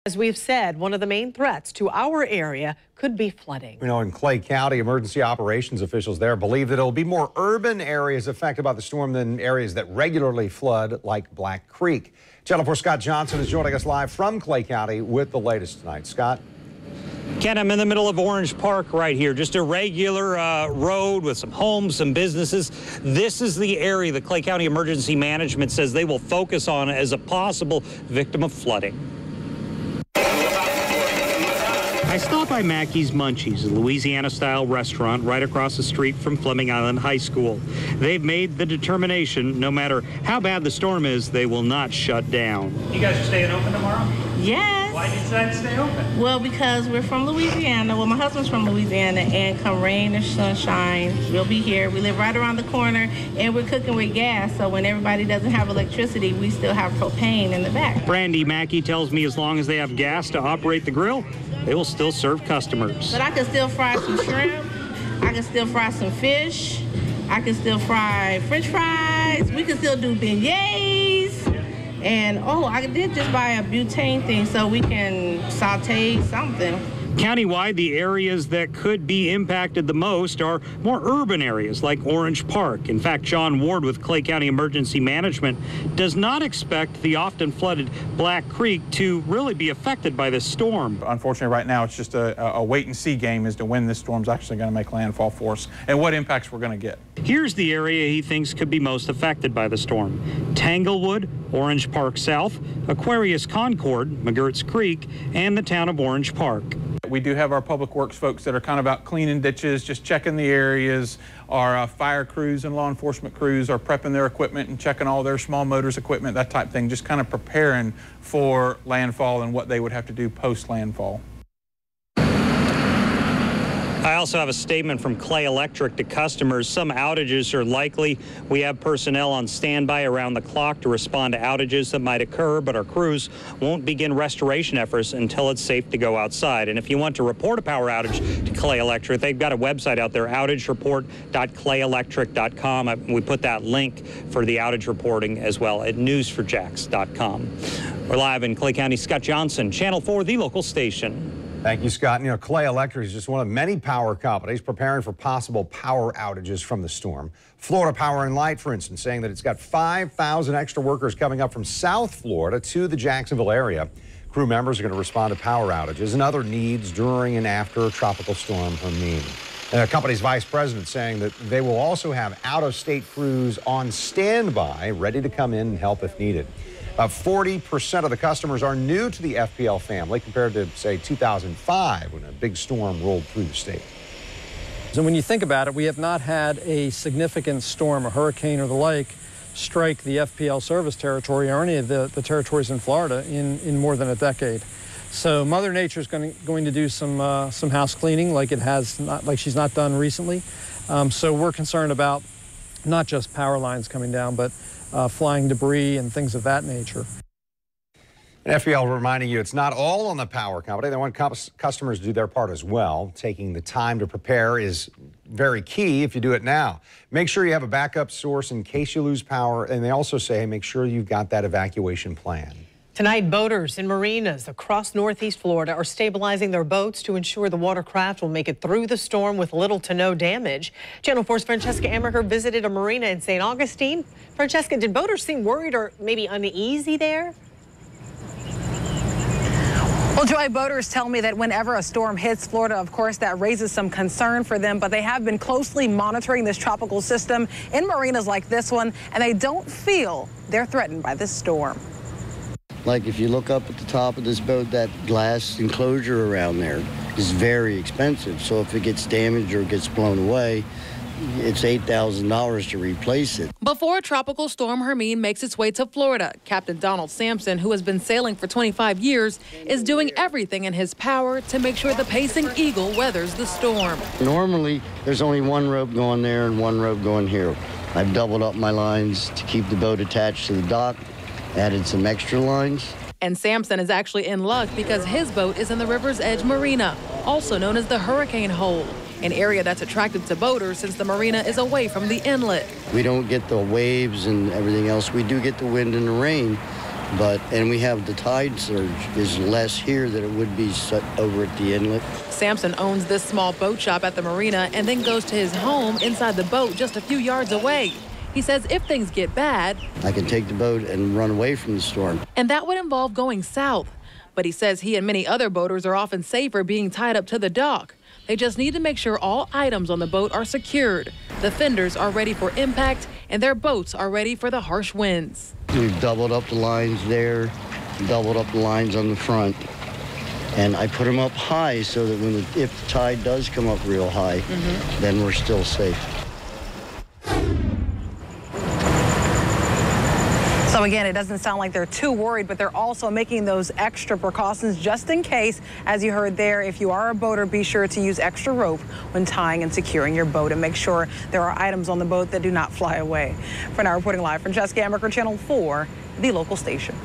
As we've said, one of the main threats to our area could be flooding. You know, in Clay County, emergency operations officials there believe that it'll be more urban areas affected by the storm than areas that regularly flood, like Black Creek. Channel 4 Scott Johnson is joining us live from Clay County with the latest tonight. Scott? Ken, I'm in the middle of Orange Park right here, just a regular road with some homes, some businesses. This is the area the Clay County Emergency Management says they will focus on as a possible victim of flooding. I stopped by Mackey's Munchies, a Louisiana-style restaurant right across the street from Fleming Island High School. They've made the determination, no matter how bad the storm is, they will not shut down. You guys are staying open tomorrow? Yes. Why did you decide to stay open? Well, because we're from Louisiana. Well, my husband's from Louisiana, and come rain or sunshine, we'll be here. We live right around the corner, and we're cooking with gas, so when everybody doesn't have electricity, we still have propane in the back. Brandy Mackey tells me as long as they have gas to operate the grill, they will still serve customers. But I can still fry some shrimp. I can still fry some fish. I can still fry French fries. We can still do beignets. And, oh, I did just buy a butane thing so we can saute something. Countywide, the areas that could be impacted the most are more urban areas like Orange Park. In fact, John Ward with Clay County Emergency Management does not expect the often flooded Black Creek to really be affected by this storm. Unfortunately, right now, it's just a wait-and-see game as to when this storm's actually going to make landfall for us and what impacts we're going to get. Here's the area he thinks could be most affected by the storm: Tanglewood, Orange Park South, Aquarius Concord, McGurts Creek, and the town of Orange Park. We do have our public works folks that are kind of out cleaning ditches, just checking the areas. Our fire crews and law enforcement crews are prepping their equipment and checking all their small motors equipment, that type of thing, just kind of preparing for landfall and what they would have to do post-landfall. I also have a statement from Clay Electric to customers. Some outages are likely. We have personnel on standby around the clock to respond to outages that might occur, but our crews won't begin restoration efforts until it's safe to go outside. And if you want to report a power outage to Clay Electric, they've got a website out there, outagereport.clayelectric.com. We put that link for the outage reporting as well at newsforjax.com. We're live in Clay County. Scott Johnson, Channel 4, the local station. Thank you, Scott. You know, Clay Electric is just one of many power companies preparing for possible power outages from the storm. Florida Power and Light, for instance, saying that it's got 5,000 extra workers coming up from South Florida to the Jacksonville area. Crew members are going to respond to power outages and other needs during and after Tropical Storm Hermine. And the company's vice president saying that they will also have out-of-state crews on standby, ready to come in and help if needed. 40% of the customers are new to the FPL family compared to, say, 2005 when a big storm rolled through the state. So when you think about it, we have not had a significant storm, a hurricane or the like, strike the FPL service territory or any of the territories in Florida in more than a decade. So Mother Nature is going to do some house cleaning like she's not done recently. So we're concerned about not just power lines coming down, but flying debris and things of that nature. And FPL reminding you it's not all on the power company. They want customers to do their part as well. Taking the time to prepare is very key if you do it now. Make sure you have a backup source in case you lose power. And they also say, make sure you've got that evacuation plan. Tonight, boaters in marinas across Northeast Florida are stabilizing their boats to ensure the watercraft will make it through the storm with little to no damage. Channel 4's Francesca Amaker visited a marina in St. Augustine. Francesca, did boaters seem worried or maybe uneasy there? Well, Joy, boaters tell me that whenever a storm hits Florida, of course, that raises some concern for them, but they have been closely monitoring this tropical system in marinas like this one, and they don't feel they're threatened by this storm. Like if you look up at the top of this boat, that glass enclosure around there is very expensive. So if it gets damaged or gets blown away, it's $8,000 to replace it. Before Tropical Storm Hermine makes its way to Florida, Captain Donald Sampson, who has been sailing for 25 years, is doing everything in his power to make sure the Pacing Eagle weathers the storm. Normally, there's only one rope going there and one rope going here. I've doubled up my lines to keep the boat attached to the dock, added some extra lines. And Sampson is actually in luck because his boat is in the River's Edge Marina, also known as the Hurricane Hole, an area that's attractive to boaters since the marina is away from the inlet. We don't get the waves and everything else. We do get the wind and the rain, And we have the tide surge is less here than it would be over at the inlet. Sampson owns this small boat shop at the marina and then goes to his home inside the boat just a few yards away. He says if things get bad, I can take the boat and run away from the storm. And that would involve going south. But he says he and many other boaters are often safer being tied up to the dock. They just need to make sure all items on the boat are secured. The fenders are ready for impact, and their boats are ready for the harsh winds. We've doubled up the lines there, doubled up the lines on the front. And I put them up high so that if the tide does come up real high, then we're still safe. So again, it doesn't sound like they're too worried, but they're also making those extra precautions just in case. As you heard there, if you are a boater, be sure to use extra rope when tying and securing your boat and make sure there are items on the boat that do not fly away. For now, reporting live from Francesca Amaker, Channel 4, the local station.